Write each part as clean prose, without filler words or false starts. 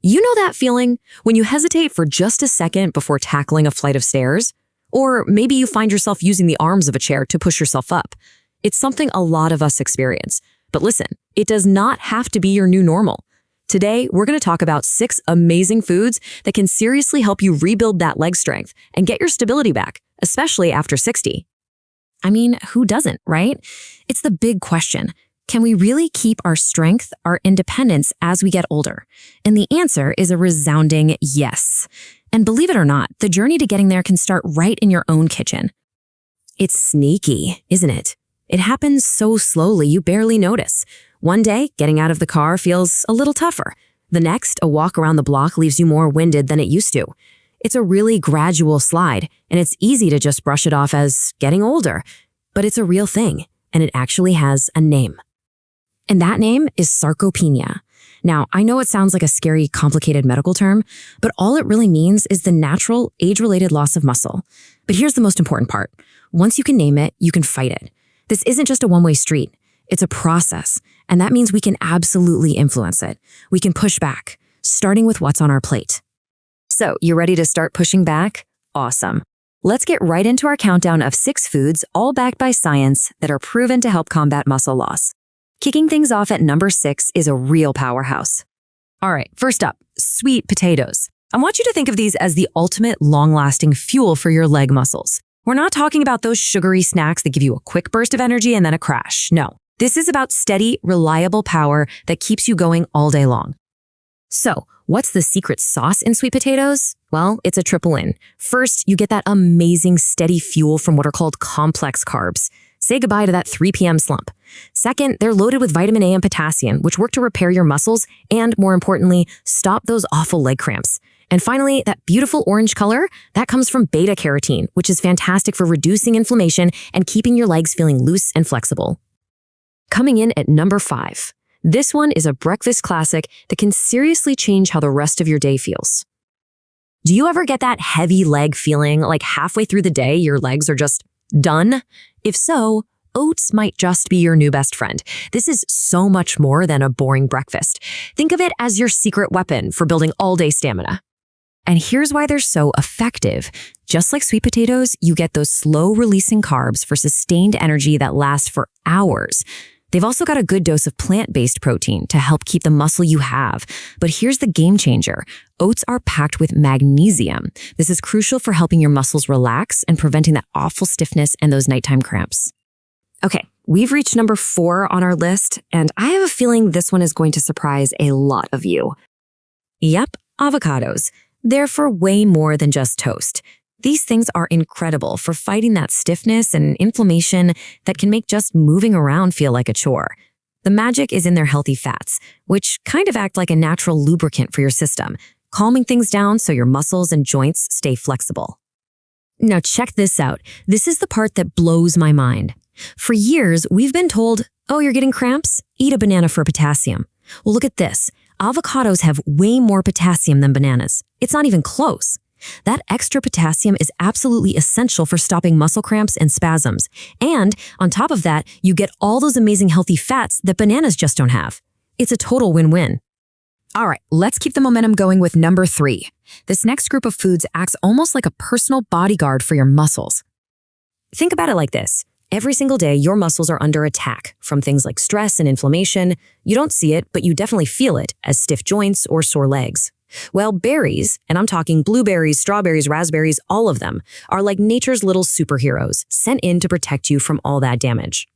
You know that feeling when you hesitate for just a second before tackling a flight of stairs? Or maybe you find yourself using the arms of a chair to push yourself up. It's something a lot of us experience. But listen, it does not have to be your new normal. Today, we're going to talk about 6 amazing foods that can seriously help you rebuild that leg strength and get your stability back, especially after 60. I mean, who doesn't, right? It's the big question. Can we really keep our strength, our independence as we get older? And the answer is a resounding yes. And believe it or not, the journey to getting there can start right in your own kitchen. It's sneaky, isn't it? It happens so slowly you barely notice. One day, getting out of the car feels a little tougher. The next, a walk around the block leaves you more winded than it used to. It's a really gradual slide, and it's easy to just brush it off as getting older. But it's a real thing, and it actually has a name. And that name is sarcopenia. Now, I know it sounds like a scary, complicated medical term, but all it really means is the natural, age-related loss of muscle. But here's the most important part. Once you can name it, you can fight it. This isn't just a one-way street. It's a process, and that means we can absolutely influence it. We can push back, starting with what's on our plate. So, you ready to start pushing back? Awesome. Let's get right into our countdown of 6 foods, all backed by science, that are proven to help combat muscle loss. Kicking things off at number 6 is a real powerhouse. All right, first up, sweet potatoes. I want you to think of these as the ultimate long-lasting fuel for your leg muscles. We're not talking about those sugary snacks that give you a quick burst of energy and then a crash. No, this is about steady, reliable power that keeps you going all day long. So, what's the secret sauce in sweet potatoes? Well, it's a triple win. First, you get that amazing steady fuel from what are called complex carbs. Say goodbye to that 3 p.m. slump. Second, they're loaded with vitamin A and potassium, which work to repair your muscles and, more importantly, stop those awful leg cramps. And finally, that beautiful orange color, that comes from beta-carotene, which is fantastic for reducing inflammation and keeping your legs feeling loose and flexible. Coming in at number 5. This one is a breakfast classic that can seriously change how the rest of your day feels. Do you ever get that heavy leg feeling like halfway through the day your legs are just done? If so, oats might just be your new best friend. This is so much more than a boring breakfast. Think of it as your secret weapon for building all-day stamina. And here's why they're so effective. Just like sweet potatoes, you get those slow-releasing carbs for sustained energy that lasts for hours. They've also got a good dose of plant-based protein to help keep the muscle you have. But here's the game changer. Oats are packed with magnesium. This is crucial for helping your muscles relax and preventing that awful stiffness and those nighttime cramps. Okay, we've reached number 4 on our list, and I have a feeling this one is going to surprise a lot of you. Yep, avocados. They're for way more than just toast. These things are incredible for fighting that stiffness and inflammation that can make just moving around feel like a chore. The magic is in their healthy fats, which kind of act like a natural lubricant for your system, calming things down so your muscles and joints stay flexible. Now check this out. This is the part that blows my mind. For years, we've been told, oh, you're getting cramps? Eat a banana for potassium. Well, look at this. Avocados have way more potassium than bananas. It's not even close. That extra potassium is absolutely essential for stopping muscle cramps and spasms. And on top of that, you get all those amazing healthy fats that bananas just don't have. It's a total win-win. All right, let's keep the momentum going with number 3. This next group of foods acts almost like a personal bodyguard for your muscles. Think about it like this. Every single day, your muscles are under attack from things like stress and inflammation. You don't see it, but you definitely feel it as stiff joints or sore legs. Well, berries, and I'm talking blueberries, strawberries, raspberries, all of them, are like nature's little superheroes sent in to protect you from all that damage.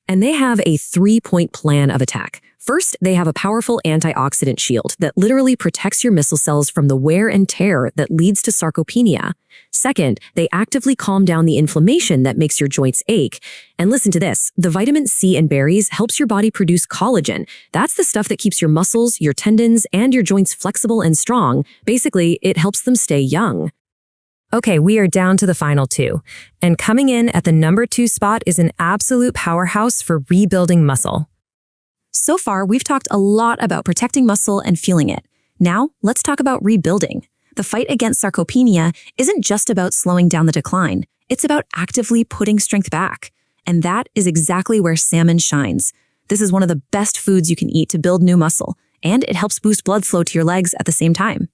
And they have a 3-point plan of attack. First, they have a powerful antioxidant shield that literally protects your muscle cells from the wear and tear that leads to sarcopenia. Second, they actively calm down the inflammation that makes your joints ache. And listen to this, the vitamin C in berries helps your body produce collagen. That's the stuff that keeps your muscles, your tendons, and your joints flexible and strong. Basically, it helps them stay young. Okay, we are down to the final 2. And coming in at the number 2 spot is an absolute powerhouse for rebuilding muscle. So far, we've talked a lot about protecting muscle and feeling it. Now, let's talk about rebuilding. The fight against sarcopenia isn't just about slowing down the decline. It's about actively putting strength back. And that is exactly where salmon shines. This is one of the best foods you can eat to build new muscle, and it helps boost blood flow to your legs at the same time.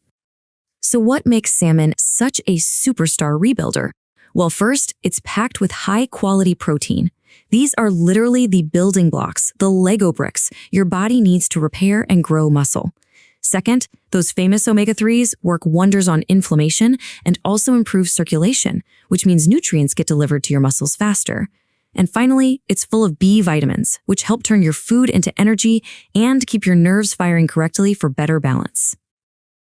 So what makes salmon such a superstar rebuilder? Well, first, it's packed with high-quality protein. These are literally the building blocks, the Lego bricks your body needs to repair and grow muscle. Second, those famous omega-3s work wonders on inflammation and also improve circulation, which means nutrients get delivered to your muscles faster. And finally, it's full of B vitamins, which help turn your food into energy and keep your nerves firing correctly for better balance.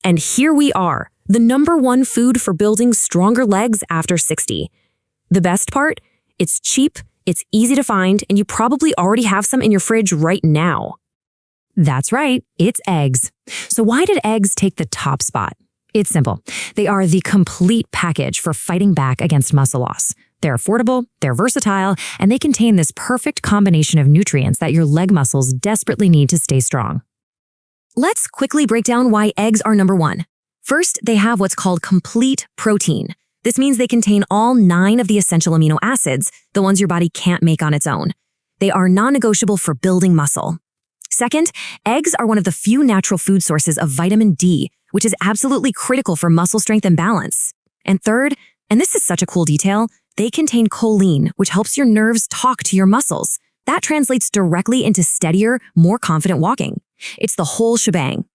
And here we are, the #1 food for building stronger legs after 60. The best part? It's cheap, it's easy to find, and you probably already have some in your fridge right now. That's right, it's eggs. So why did eggs take the top spot? It's simple. They are the complete package for fighting back against muscle loss. They're affordable, they're versatile, and they contain this perfect combination of nutrients that your leg muscles desperately need to stay strong. Let's quickly break down why eggs are #1. First, they have what's called complete protein. This means they contain all 9 of the essential amino acids, the ones your body can't make on its own. They are non-negotiable for building muscle. Second, eggs are one of the few natural food sources of vitamin D, which is absolutely critical for muscle strength and balance. And third, and this is such a cool detail, they contain choline, which helps your nerves talk to your muscles. That translates directly into steadier, more confident walking. It's the whole shebang.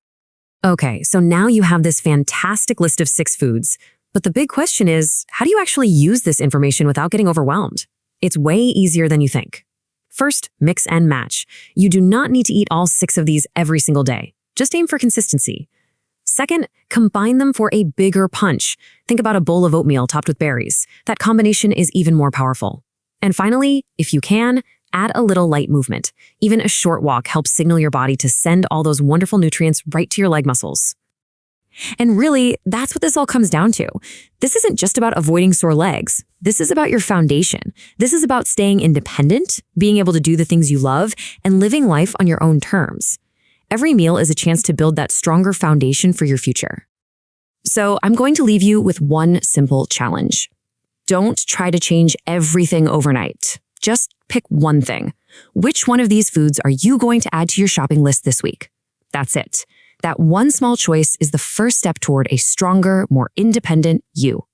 Okay, so now you have this fantastic list of 6 foods. But the big question is, how do you actually use this information without getting overwhelmed? It's way easier than you think. First, mix and match. You do not need to eat all 6 of these every single day. Just aim for consistency. Second, combine them for a bigger punch. Think about a bowl of oatmeal topped with berries. That combination is even more powerful. And finally, if you can, add a little light movement. Even a short walk helps signal your body to send all those wonderful nutrients right to your leg muscles. And really, that's what this all comes down to. This isn't just about avoiding sore legs. This is about your foundation. This is about staying independent, being able to do the things you love, and living life on your own terms. Every meal is a chance to build that stronger foundation for your future. So I'm going to leave you with one simple challenge. Don't try to change everything overnight. Just pick one thing. Which one of these foods are you going to add to your shopping list this week? That's it. That one small choice is the first step toward a stronger, more independent you.